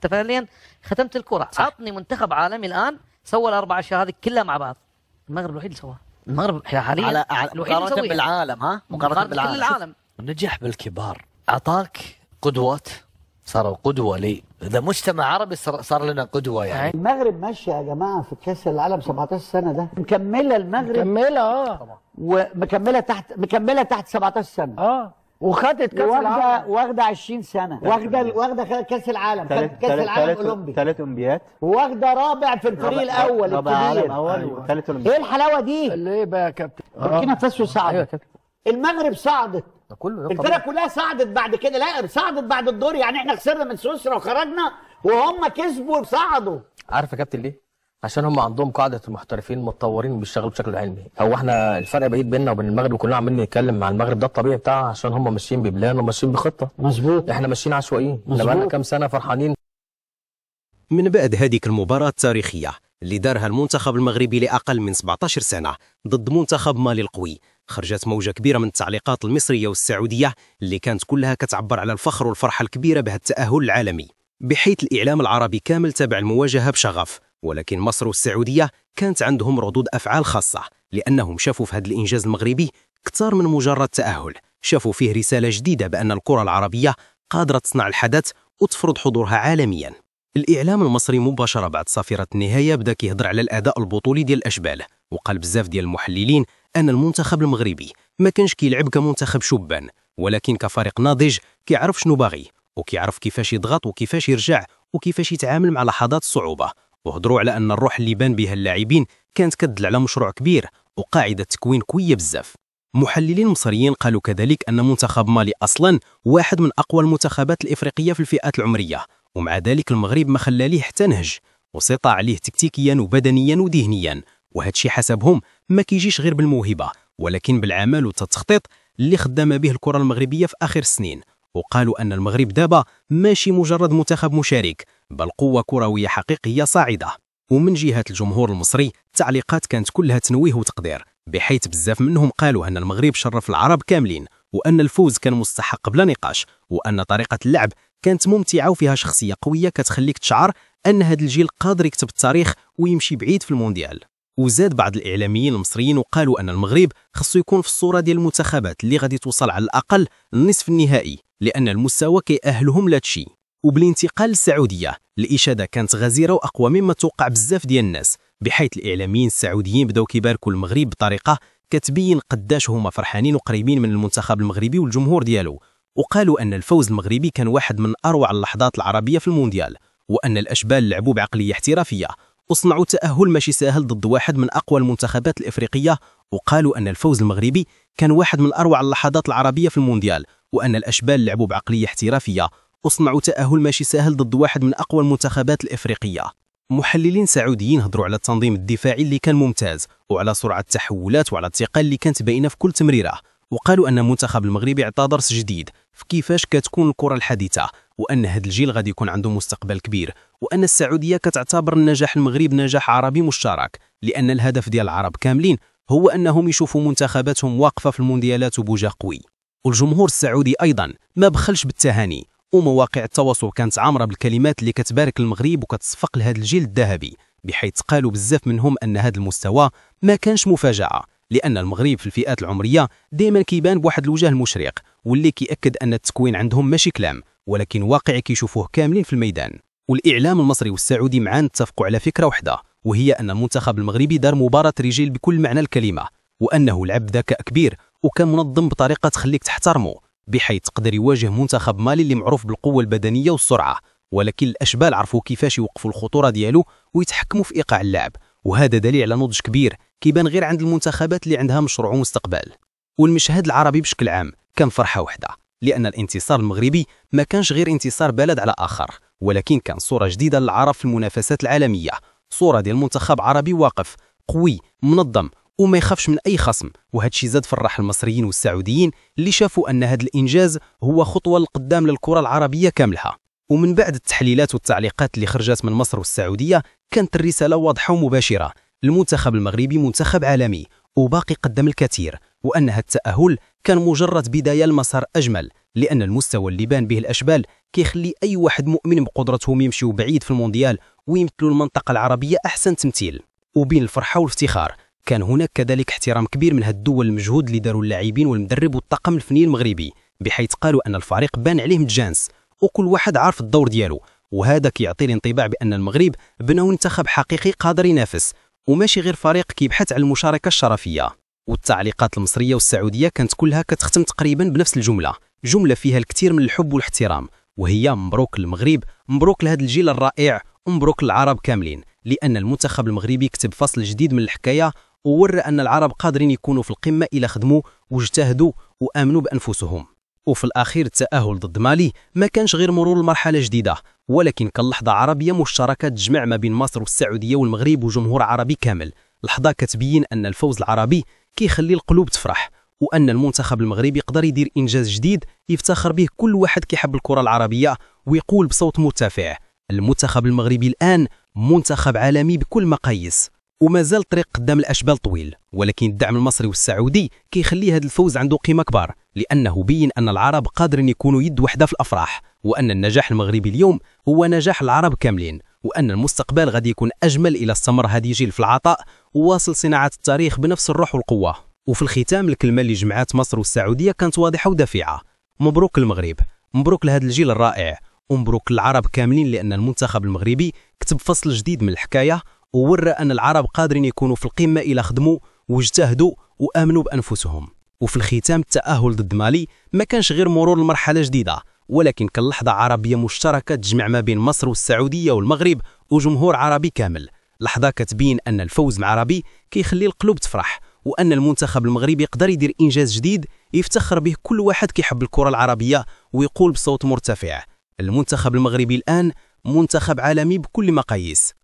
انت فعليا ختمت الكره. عطني منتخب عالمي الان سوى الاربع اشياء هذه كلها مع بعض. المغرب الوحيد اللي سواها. المغرب حاليا مقارنه بالعالم. ها مقارنه بالعالم كل العالم نجح بالكبار، اعطاك قدوه، صاروا قدوه لي. اذا مجتمع عربي صار لنا قدوه يعني. المغرب ماشيه يا جماعه في كاس العالم 17 سنه ده مكمله. المغرب مكمله ومكمله تحت 17 سنه. وخدت كاس العالم، واخده 20 سنه، واخده كاس العالم، كاس العالم الاولمبي، ثلاث اولمبيات، واخده رابع في الفريق الاول الكبير. وثالث ايه الحلاوه دي؟ ليه بقى يا كابتن؟ بوركينا فاسو صعدت. ايوه يا كابتن. المغرب صعدت. الفرقه كلها صعدت بعد كده. لا صعدت بعد الدور، يعني احنا خسرنا من سويسرا وخرجنا وهم كسبوا وصعدوا. عارف يا كابتن ليه؟ عشان هم عندهم قاعده المحترفين متطورين بيشتغلوا بشكل علمي. هو احنا الفرق بعيد بيننا وبين المغرب وكلنا عمالين نتكلم مع المغرب، ده الطبيعي بتاعها عشان هم ماشيين ببلان وماشيين بخطه. مظبوط. احنا ماشيين عشوائيين، احنا بقالنا كام سنه فرحانين. من بعد هذيك المباراه التاريخيه اللي دارها المنتخب المغربي لاقل من 17 سنه ضد منتخب مالي القوي، خرجت موجه كبيره من التعليقات المصريه والسعوديه اللي كانت كلها كتعبر على الفخر والفرحه الكبيره بهذا التاهل العالمي، بحيث الاعلام العربي كامل تابع المواجهه بشغف. ولكن مصر والسعوديه كانت عندهم ردود افعال خاصه، لانهم شافوا في هذا الانجاز المغربي اكثر من مجرد تاهل، شافوا فيه رساله جديده بان الكره العربيه قادره تصنع الحدث وتفرض حضورها عالميا. الاعلام المصري مباشره بعد صافره النهايه بدا كيهضر على الاداء البطولي ديال الاشبال، وقال بزاف ديال المحللين ان المنتخب المغربي ما كانش كيلعب كمنتخب شبان، ولكن كفريق ناضج كيعرف شنو باغي وكيعرف كيفاش يضغط وكيفاش يرجع وكيفاش يتعامل مع لحظات الصعوبه. وهضروا على ان الروح اللي بان بها اللاعبين كانت كدل على مشروع كبير وقاعده تكوين قويه بزاف. محللين مصريين قالوا كذلك ان منتخب مالي اصلا واحد من اقوى المنتخبات الافريقيه في الفئات العمريه، ومع ذلك المغرب ما خلى ليه حتى نهج وسيطر عليه تكتيكيا وبدنيا وذهنيا. وهذا الشيء حسبهم ما كيجيش غير بالموهبه، ولكن بالعمل والتخطيط اللي خدم به الكره المغربيه في اخر السنين. وقالوا ان المغرب دابا ماشي مجرد منتخب مشارك، بل قوه كرويه حقيقيه صاعده. ومن جهه الجمهور المصري التعليقات كانت كلها تنويه وتقدير، بحيث بزاف منهم قالوا ان المغرب شرف العرب كاملين، وان الفوز كان مستحق بلا نقاش، وان طريقه اللعب كانت ممتعه وفيها شخصيه قويه كتخليك تشعر ان هذا الجيل قادر يكتب التاريخ ويمشي بعيد في المونديال. وزاد بعض الاعلاميين المصريين وقالوا ان المغرب خصو يكون في الصوره ديال المنتخبات اللي غادي توصل على الاقل النصف النهائي، لان المستوى كيأهلهم لهذا الشيء. وبالانتقال للسعوديه الاشاده كانت غزيره واقوى مما توقع بزاف ديال الناس، بحيث الاعلاميين السعوديين بداو كيباركوا المغرب بطريقه كتبين قداش هما فرحانين وقريبين من المنتخب المغربي والجمهور ديالو. وقالوا ان الفوز المغربي كان واحد من اروع اللحظات العربيه في المونديال، وان الاشبال لعبوا بعقليه احترافيه وصنعوا تاهل ماشي ساهل ضد واحد من اقوى المنتخبات الافريقيه. وقالوا ان الفوز المغربي كان واحد من اروع اللحظات العربيه في المونديال، وان الاشبال لعبوا بعقليه احترافيه وصنعوا تاهل ماشي ساهل ضد واحد من اقوى المنتخبات الافريقيه. محللين سعوديين هضروا على التنظيم الدفاعي اللي كان ممتاز، وعلى سرعه التحولات وعلى الثقه اللي كانت باينه في كل تمريره. وقالوا ان المنتخب المغربي عطى درس جديد في كيفاش كتكون الكره الحديثه، وان هذا الجيل غادي يكون عنده مستقبل كبير، وان السعوديه كتعتبر النجاح المغرب نجاح عربي مشترك، لان الهدف ديال العرب كاملين هو انهم يشوفوا منتخباتهم واقفه في المونديالات وبوجه قوي. والجمهور السعودي ايضا ما بخلش بالتهاني، ومواقع التواصل كانت عامره بالكلمات اللي كتبارك المغرب وكتصفق لهذا الجيل الذهبي، بحيث قالوا بزاف منهم ان هذا المستوى ما كانش مفاجاه، لان المغرب في الفئات العمريه دائما كيبان بواحد الوجه المشرق، واللي كيأكد ان التكوين عندهم ماشي كلام ولكن واقع كيشوفوه كاملين في الميدان. والاعلام المصري والسعودي معا اتفقوا على فكره واحده، وهي ان المنتخب المغربي دار مباراه رجال بكل معنى الكلمه، وانه لعب بذكاء كبير وكان منظم بطريقه تخليك تحترمه، بحيث تقدر يواجه منتخب مالي اللي معروف بالقوه البدنيه والسرعه، ولكن الاشبال عرفوا كيفاش يوقفوا الخطوره ديالو ويتحكموا في ايقاع اللعب. وهذا دليل على نضج كبير كيبان غير عند المنتخبات اللي عندها مشروع ومستقبل. والمشهد العربي بشكل عام كان فرحه واحده، لان الانتصار المغربي ما كانش غير انتصار بلد على اخر، ولكن كان صوره جديده للعرب في المنافسات العالميه، صوره ديال منتخب عربي واقف قوي منظم وما يخافش من اي خصم. وهذا الشيء زاد فرح المصريين والسعوديين اللي شافوا ان هذا الانجاز هو خطوه للقدام للكره العربيه كاملها. ومن بعد التحليلات والتعليقات اللي خرجت من مصر والسعوديه كانت الرساله واضحه ومباشره: المنتخب المغربي منتخب عالمي وباقي قدم الكثير، وان هذا التاهل كان مجرد بدايه لمسار اجمل لأن المستوى اللي بان به الأشبال كيخلي أي واحد مؤمن بقدرتهم يمشيوا بعيد في المونديال ويمثلوا المنطقة العربية أحسن تمثيل. وبين الفرحة والافتخار كان هناك كذلك احترام كبير من هاد الدول المجهود اللي داروا اللاعبين والمدرب والطاقم الفني المغربي، بحيث قالوا أن الفريق بان عليه متجانس وكل واحد عارف الدور ديالو، وهذا كيعطي الانطباع بأن المغرب بناو منتخب حقيقي قادر ينافس وماشي غير فريق كيبحث عن المشاركة الشرفية. والتعليقات المصرية والسعودية كانت كلها كتختم تقريبا بنفس جملة فيها الكثير من الحب والاحترام، وهي مبروك للمغرب، مبروك لهذا الجيل الرائع، ومبروك للعرب كاملين، لأن المنتخب المغربي كتب فصل جديد من الحكاية وورى أن العرب قادرين يكونوا في القمة إلا خدموا واجتهدوا وآمنوا بأنفسهم. وفي الأخير التأهل ضد مالي ما كانش غير مرور لمرحلة جديدة، ولكن كان لحظة عربية مشتركة تجمع ما بين مصر والسعودية والمغرب وجمهور عربي كامل، لحظة كتبين أن الفوز العربي كيخلي القلوب تفرح، وأن المنتخب المغربي يقدر يدير إنجاز جديد يفتخر به كل واحد كيحب الكرة العربية ويقول بصوت مرتفع: المنتخب المغربي الآن منتخب عالمي بكل مقاييس. وما زال الطريق قدام الأشبال طويل، ولكن الدعم المصري والسعودي كيخلي هذا الفوز عنده قيمة كبار، لأنه بين أن العرب قادرين يكونوا يد وحدة في الأفراح، وأن النجاح المغربي اليوم هو نجاح العرب كاملين، وأن المستقبل غادي يكون أجمل إلى استمر هذا الجيل في العطاء وواصل صناعة التاريخ بنفس الروح والقوة. وفي الختام الكلمة اللي جمعات مصر والسعودية كانت واضحة ودافعة: مبروك المغرب، مبروك لهذا الجيل الرائع، ومبروك للعرب كاملين، لأن المنتخب المغربي كتب فصل جديد من الحكاية وورى أن العرب قادرين يكونوا في القمة إلا خدموا واجتهدوا وآمنوا بأنفسهم. وفي الختام التأهل ضد مالي ما كانش غير مرور لمرحلة جديدة، ولكن كان لحظة عربية مشتركة تجمع ما بين مصر والسعودية والمغرب وجمهور عربي كامل، لحظة كتبين أن الفوز مع عربي كيخلي القلوب تفرح، وأن المنتخب المغربي يقدر يدير إنجاز جديد يفتخر به كل واحد كيحب الكرة العربية ويقول بصوت مرتفع: المنتخب المغربي الآن منتخب عالمي بكل مقاييس.